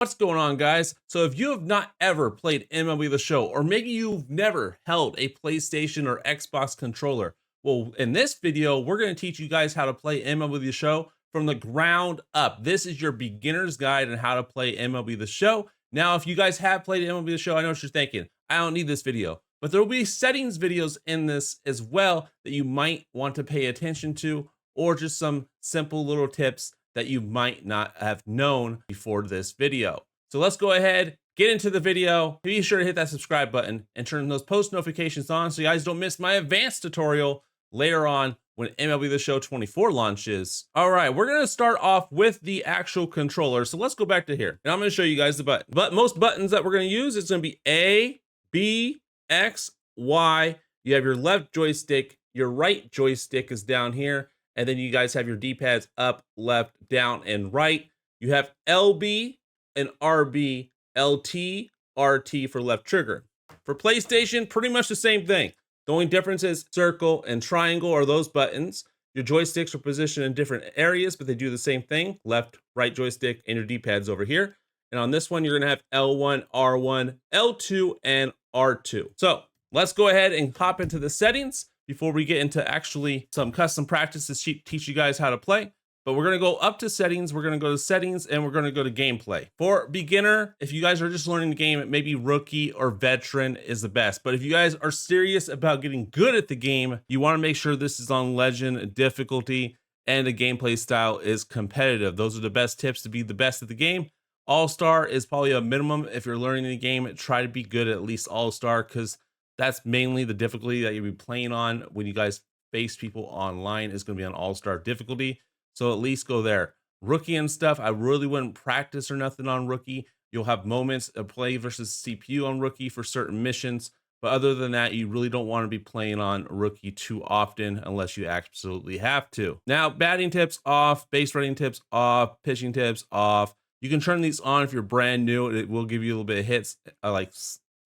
What's going on, guys? So if you have not ever played MLB The Show, or maybe you've never held a PlayStation or Xbox controller, well, in this video, we're going to teach you guys how to play MLB The Show from the ground up. This is your beginner's guide on how to play MLB The Show. Now, if you guys have played MLB The Show, I know what you're thinking. I don't need this video. But there will be settings videos in this as well that you might want to pay attention to, or just some simple little tips that you might not have known before this video. So let's go ahead, get into the video. Be sure to hit that subscribe button and turn those post notifications on so you guys don't miss my advanced tutorial later on when MLB The Show 24 launches. All right, we're gonna start off with the actual controller. So let's go back to here, and I'm gonna show you guys the button. But most buttons that we're gonna use, it's gonna be A, B, X, Y. You have your left joystick, your right joystick is down here, and then you guys have your D-pads up, left, down, and right. You have LB and RB, LT, RT for left trigger. For PlayStation, pretty much the same thing. The only difference is circle and triangle are those buttons. Your joysticks are positioned in different areas, but they do the same thing. Left, right joystick, and your D-pads over here. And on this one, you're gonna have L1, R1, L2, and R2. So let's go ahead and hop into the settings before we get into actually some custom practices to teach you guys how to play. But we're gonna go up to settings, we're gonna go to settings, and we're gonna go to gameplay. For beginner, if you guys are just learning the game, maybe rookie or veteran is the best. But if you guys are serious about getting good at the game, you wanna make sure this is on legend difficulty and the gameplay style is competitive. Those are the best tips to be the best at the game. All-star is probably a minimum. If you're learning the game, try to be good at least all-star, because that's mainly the difficulty that you'll be playing on when you guys face people online is going to be on all-star difficulty. So at least go there. Rookie and stuff, I really wouldn't practice or nothing on rookie. You'll have moments of play versus CPU on rookie for certain missions. But other than that, you really don't want to be playing on rookie too often unless you absolutely have to. Now, batting tips off, base running tips off, pitching tips off. You can turn these on if you're brand new. It will give you a little bit of hits, like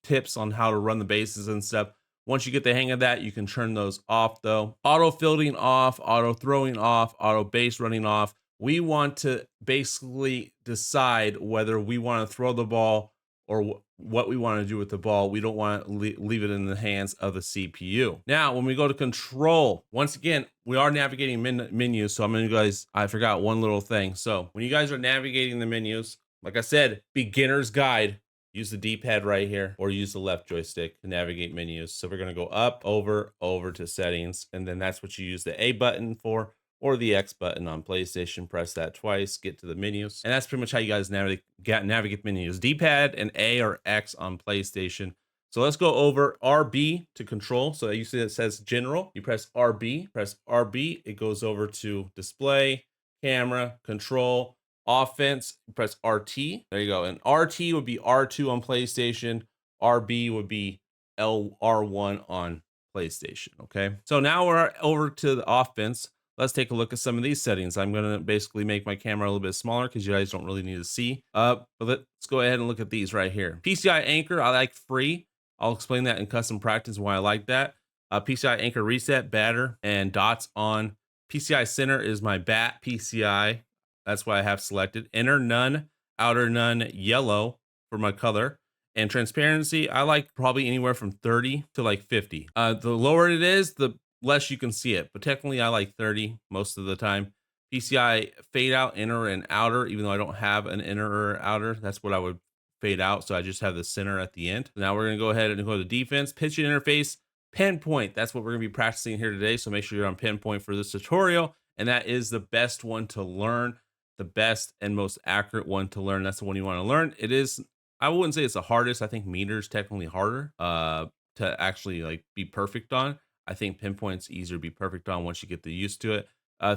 tips on how to run the bases and stuff. Once you get the hang of that, you can turn those off though. Auto fielding off, auto throwing off, auto base running off. We want to basically decide whether we want to throw the ball or what we want to do with the ball. We don't want to leave it in the hands of the CPU. Now, when we go to control, once again, we are navigating menus. So I'm going to guys, I forgot one little thing. So when you guys are navigating the menus, like I said, beginner's guide, use the D-pad right here or use the left joystick to navigate menus. So we're going to go up, over to settings. And then that's what you use the A button for, or the X button on PlayStation. Press that twice, get to the menus. And that's pretty much how you guys navigate menus. D-pad and A or X on PlayStation. So let's go over RB to control. So you see it says general. You press RB, it goes over to display, camera, control, offense, press RT. There you go. And RT would be R2 on PlayStation. RB would be R1 on PlayStation. Okay. So now we're over to the offense. Let's take a look at some of these settings. I'm going to basically make my camera a little bit smaller because you guys don't really need to see. But let's go ahead and look at these right here. PCI anchor, I like free. I'll explain that in custom practice why I like that. PCI anchor reset, batter, and dots on. PCI center is my bat PCI. That's what I have selected. Inner none, outer none, yellow for my color. And transparency, I like probably anywhere from 30 to like 50. The lower it is, the less you can see it. But technically, I like 30 most of the time. PCI fade out, inner and outer, even though I don't have an inner or outer. That's what I would fade out. So I just have the center at the end. Now we're going to go ahead and go to defense. Pitching interface, pinpoint. That's what we're going to be practicing here today. So make sure you're on pinpoint for this tutorial. And that is the best one to learn. The best and most accurate one to learn. That's the one you want to learn. It is, I wouldn't say it's the hardest. I think meter is technically harder to actually like be perfect on. I think pinpoint's easier to be perfect on once you get the used to it.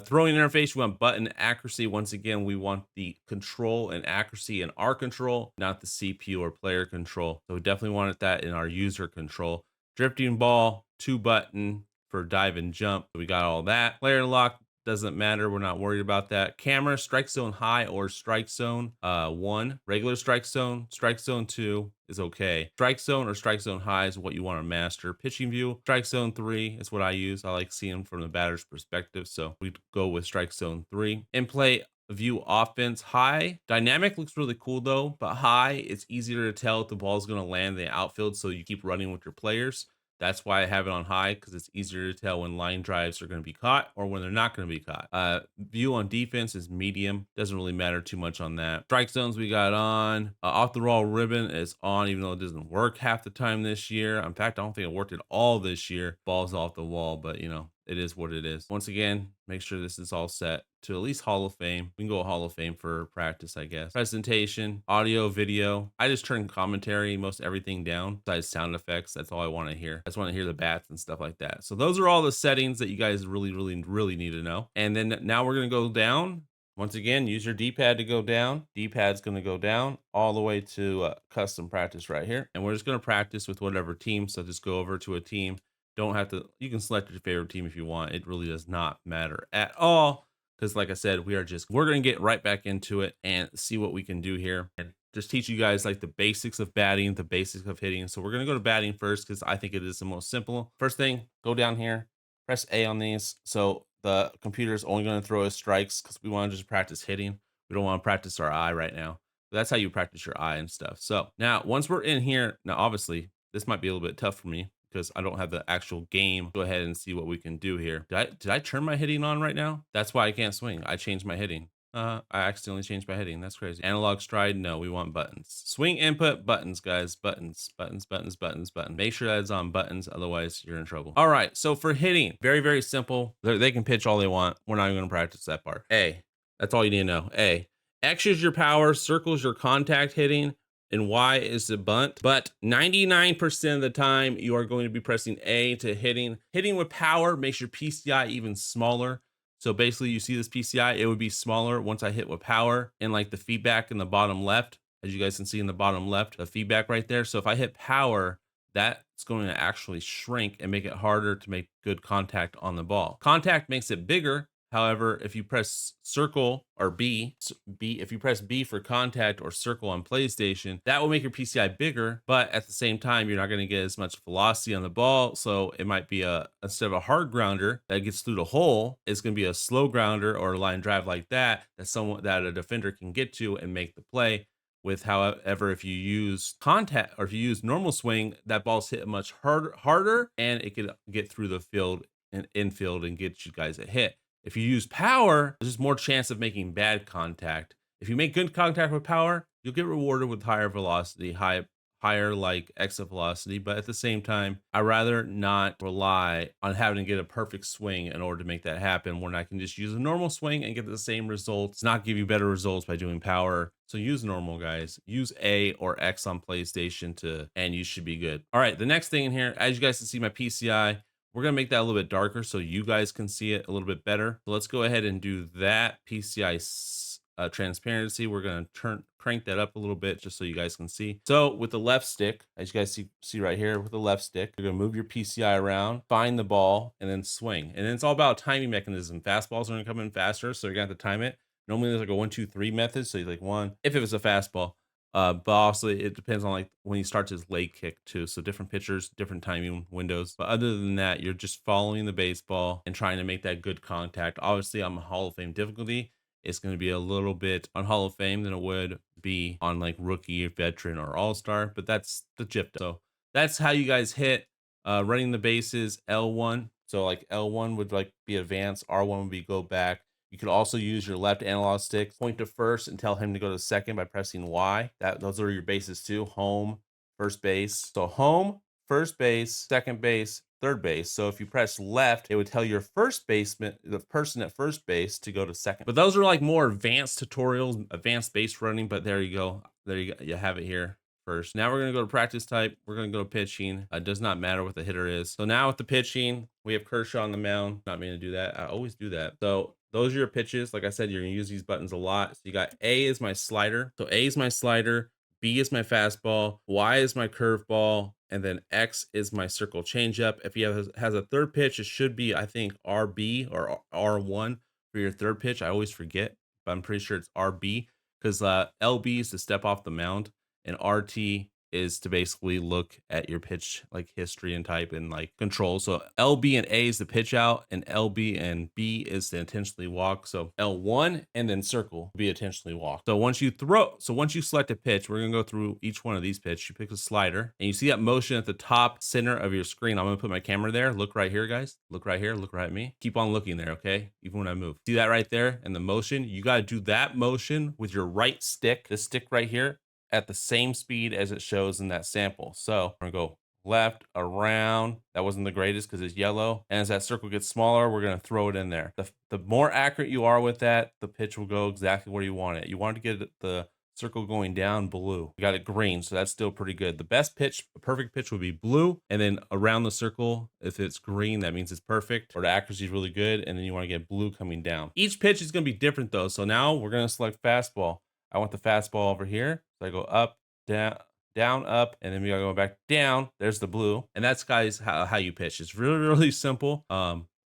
Throwing interface, we want button accuracy. Once again, we want the control and accuracy in our control, not the CPU or player control. So we definitely wanted that in our user control. Drifting ball, 2 button for dive and jump. We got all that. Player lock, doesn't matter. We're not worried about that. Camera, strike zone high or strike zone 1. Regular strike zone 2 is okay. Strike zone or strike zone high is what you want to master. Pitching view, strike zone 3 is what I use. I like seeing from the batter's perspective, so we go with strike zone 3. In play view offense. High dynamic looks really cool though, but high, it's easier to tell if the ball is going to land in the outfield, so you keep running with your players. That's why I have it on high, because it's easier to tell when line drives are going to be caught or when they're not going to be caught. View on defense is medium. Doesn't really matter too much on that. Strike zones we got on. Off the raw ribbon is on, even though it doesn't work half the time this year. In fact, I don't think it worked at all this year. Ball's off the wall, but you know, it is what it is. Once again, make sure this is all set to at least Hall of Fame. We can go Hall of Fame for practice, I guess. Presentation, audio, video. I just turn commentary, most everything down besides sound effects. That's all I want to hear. I just want to hear the bats and stuff like that. So those are all the settings that you guys really need to know. And then now we're going to go down. Once again, use your D-pad to go down. D-pad's going to go down all the way to custom practice right here. And we're just going to practice with whatever team. So just go over to a team. Don't have to, you can select your favorite team if you want. It really does not matter at all. Because like I said, we're going to get right back into it and see what we can do here. And just teach you guys like the basics of batting, the basics of hitting. So we're going to go to batting first, because I think it is the most simple. First thing, go down here, press A on these. So the computer is only going to throw us strikes, because we want to just practice hitting. We don't want to practice our eye right now. But that's how you practice your eye and stuff. So now once we're in here, now obviously this might be a little bit tough for me, because I don't have the actual game. Go ahead and see what we can do here. Did I turn my hitting on right now? That's why I can't swing. I changed my hitting. I accidentally changed my hitting. That's crazy. Analog stride. No, we want buttons. Swing input, buttons, guys. Buttons. Make sure that it's on buttons. Otherwise, you're in trouble. All right. So for hitting, very simple. They can pitch all they want. We're not even going to practice that part. A. That's all you need to know. A. X is your power. Circle is your contact hitting. And Y is the bunt. But 99% of the time, you are going to be pressing A to hitting. Hitting with power makes your PCI even smaller. So basically, you see this PCI, it would be smaller once I hit with power. And like the feedback in the bottom left, as you guys can see in the bottom left, the feedback right there. So if I hit power, that's going to actually shrink and make it harder to make good contact on the ball. Contact makes it bigger. However, if you press circle or if you press B for contact or circle on PlayStation, that will make your PCI bigger, but at the same time, you're not going to get as much velocity on the ball. So it might be instead of a hard grounder that gets through the hole, it's going to be a slow grounder or a line drive like that that a defender can get to and make the play. With however, if you use contact or if you use normal swing, that ball's hit much harder and it can get through the field and infield and get you guys a hit. If you use power, there's more chance of making bad contact. If you make good contact with power, you'll get rewarded with higher velocity, higher like exit velocity. But at the same time, I rather not rely on having to get a perfect swing in order to make that happen, when I can just use a normal swing and get the same results, not give you better results by doing power. So use normal, guys. Use A or X on PlayStation and you should be good. All right, the next thing in here, as you guys can see my PCI, we're going to make that a little bit darker so you guys can see it a little bit better. So let's go ahead and do that PCI transparency. We're going to crank that up a little bit just so you guys can see. So with the left stick, as you guys see right here, with the left stick, you're going to move your PCI around, find the ball, and then swing. And then it's all about timing mechanism. Fastballs are going to come in faster, so you're going to have to time it. Normally there's like a 1, 2, 3 method. So you're like one, if it was a fastball. But also it depends on like when he starts his leg kick too. So different pitchers, different timing windows. But other than that, you're just following the baseball and trying to make that good contact. Obviously on Hall of Fame difficulty, it's going to be a little bit on Hall of Fame than it would be on like rookie, veteran, or all-star. But that's the gist. So that's how you guys hit. Running the bases, L1. So like L1 would like be advance, R1 would be go back. You could also use your left analog stick, point to first and tell him to go to second by pressing Y. Those are your bases too, home, first base. So home, first base, second base, third base. So if you press left, it would tell your first baseman, the person at first base, to go to second. But those are like more advanced tutorials, advanced base running, but there you go. There you go. You have it here. First. Now we're going to go to practice type. We're going to go to pitching. It does not matter what the hitter is. So now with the pitching, we have Kershaw on the mound. Not meaning to do that. I always do that. So those are your pitches. Like I said, you're going to use these buttons a lot. So you got A is my slider. So A is my slider. B is my fastball. Y is my curveball. And then X is my circle changeup. If he has a third pitch, it should be, I think, RB or R1 for your third pitch. I always forget, but I'm pretty sure it's RB because LB is to step off the mound. And RT is to basically look at your pitch like history and type and like control. So LB and A is the pitch out, and LB and B is to intentionally walk. So L1 and then circle be intentionally walk. So once you select a pitch, we're gonna go through each one of these pitches. You pick a slider and you see that motion at the top center of your screen. I'm gonna put my camera there. Look right here, guys. Look right here. Look right at me. Keep on looking there, okay? Even when I move. See that right there and the motion? You gotta do that motion with your right stick, this stick right here, at the same speed as it shows in that sample. So we're gonna go left, around. That wasn't the greatest because it's yellow. And as that circle gets smaller, we're gonna throw it in there. The more accurate you are with that, the pitch will go exactly where you want it. You want to get the circle going down blue. We got it green, so that's still pretty good. The best pitch, the perfect pitch would be blue, and then around the circle, if it's green, that means it's perfect, or the accuracy is really good, and then you want to get blue coming down. Each pitch is gonna be different though. So now we're gonna select fastball. I want the fastball over here. So I go up, down, up, and then we gotta go back down. There's the blue. And that's, guys, how you pitch. It's really, really simple.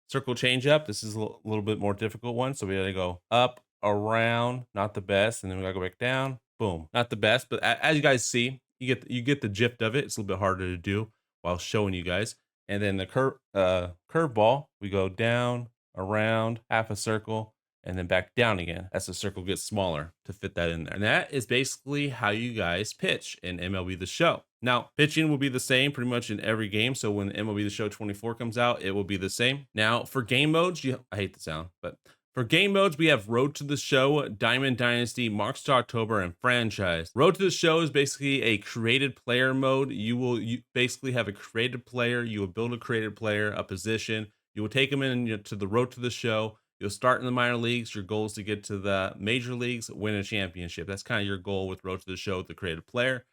Circle change up. This is a little bit more difficult one. So we gotta go up, around, not the best, and then we gotta go back down. Boom. Not the best, but as you guys see, you get the gist of it. It's a little bit harder to do while showing you guys. And then the curveball, we go down, around, half a circle, and then back down again as the circle gets smaller to fit that in there. And that is basically how you guys pitch in MLB The Show. Now, pitching will be the same pretty much in every game. So when MLB The Show 24 comes out, it will be the same. Now, for game modes, I hate the sound, but for game modes, we have Road to the Show, Diamond Dynasty, March to October, and Franchise. Road to the Show is basically a created player mode. You basically have a created player. You will build a created player, a position. You will take them in to the Road to the Show. You'll start in the minor leagues. Your goal is to get to the major leagues, win a championship. That's kind of your goal with Road to the Show with the creative player.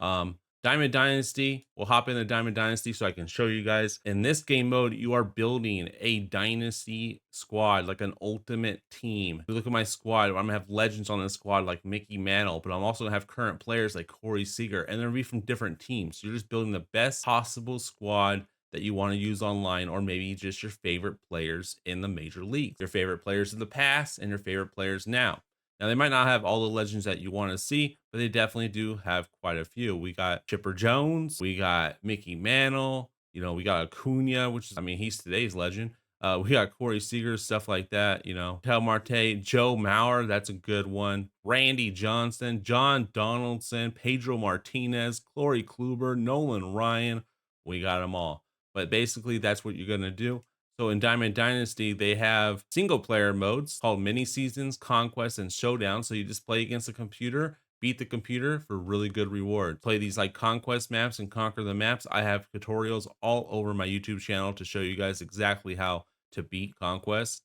Diamond Dynasty, we'll hop into Diamond Dynasty so I can show you guys. In this game mode, you are building a dynasty squad, like an ultimate team. If you look at my squad, I'm gonna have legends on this squad like Mickey Mantle, but I'm also gonna have current players like Corey Seager, and they're gonna be from different teams. So you're just building the best possible squad that you want to use online, or maybe just your favorite players in the major leagues, your favorite players in the past and your favorite players now. Now, they might not have all the legends that you want to see, but they definitely do have quite a few. We got Chipper Jones, we got Mickey Mantle, we got Acuna, which is, he's today's legend. We got Corey Seager, stuff like that, Tel Marte, Joe Mauer, that's a good one. Randy Johnson, John Donaldson, Pedro Martinez, Corey Kluber, Nolan Ryan. We got them all. But basically, that's what you're going to do. So in Diamond Dynasty, they have single player modes called mini seasons, conquest, and showdown. So you just play against the computer, beat the computer for really good reward. Play these like conquest maps and conquer the maps. I have tutorials all over my YouTube channel to show you guys exactly how to beat conquest.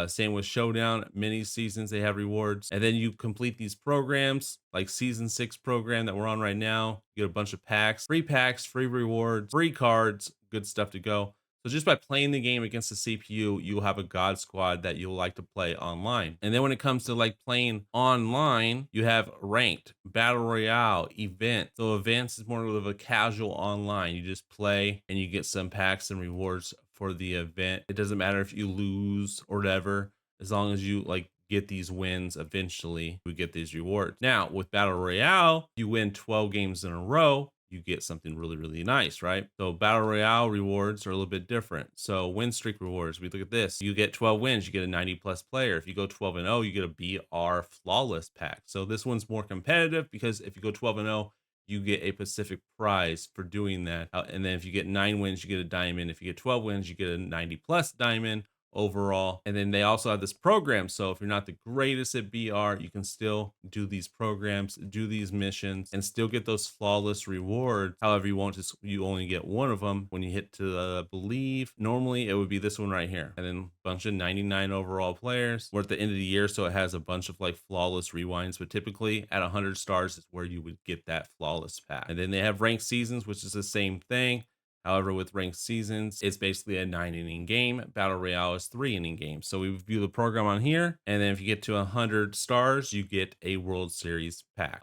Same with showdown, mini seasons, they have rewards. And then you complete these programs like season 6 program that we're on right now. You get a bunch of packs, free rewards, free cards, good stuff to go. So just by playing the game against the CPU, you'll have a god squad that you'll like to play online. And then when it comes to like playing online, you have ranked, battle royale, event. So events is more of a casual online. You just play and you get some packs and rewards for the event. It doesn't matter if you lose or whatever, as long as you like get these wins, eventually we get these rewards. Now with battle royale, you win 12 games in a row, you get something really, really nice, right? So battle royale rewards are a little bit different. So win streak rewards, we look at this. You get 12 wins, you get a 90 plus player. If you go 12-0, you get a BR flawless pack. So this one's more competitive because if you go 12-0, you get a Pacific prize for doing that. And then if you get 9 wins, you get a diamond. If you get 12 wins, you get a 90 plus diamond overall. And then they also have this program. So if you're not the greatest at BR, you can still do these programs, do these missions, and still get those flawless rewards. However, you only get one of them when you hit to, I believe, normally it would be this one right here. And then a bunch of 99 overall players. We're at the end of the year, so it has a bunch of like flawless rewinds, but typically at 100 stars is where you would get that flawless pack. And then they have ranked seasons, which is the same thing. However, with ranked seasons, it's basically a 9-inning game. Battle Royale is 3-inning game. So we view the program on here. And then if you get to 100 stars, you get a World Series pack.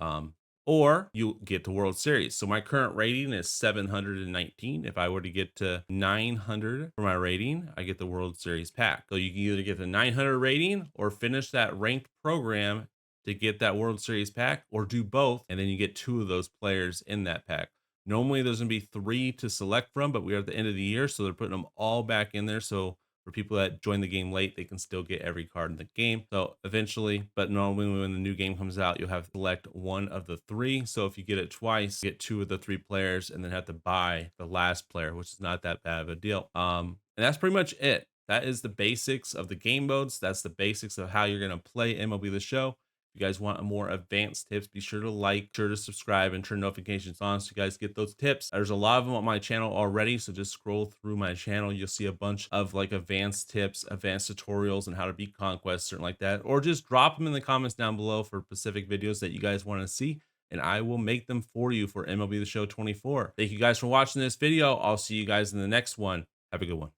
Or you get the World Series. So my current rating is 719. If I were to get to 900 for my rating, I get the World Series pack. So you can either get the 900 rating or finish that ranked program to get that World Series pack, or do both. And then you get 2 of those players in that pack. Normally there's gonna be 3 to select from, but we're at the end of the year, so they're putting them all back in there. So for people that join the game late, they can still get every card in the game. So eventually, but normally when the new game comes out, you'll have to select one of the 3. So if you get it twice, you get 2 of the 3 players and then have to buy the last player, which is not that bad of a deal. And that's pretty much it. That is the basics of the game modes. That's the basics of how you're gonna play MLB The Show. If you guys want more advanced tips, be sure to like, sure to subscribe, and turn notifications on so you guys get those tips. There's a lot of them on my channel already, so just scroll through my channel. You'll see a bunch of like advanced tips, advanced tutorials, and how to beat conquests, something like that. Or just drop them in the comments down below for specific videos that you guys want to see, and I will make them for you for MLB The Show 24. Thank you guys for watching this video. I'll see you guys in the next one. Have a good one.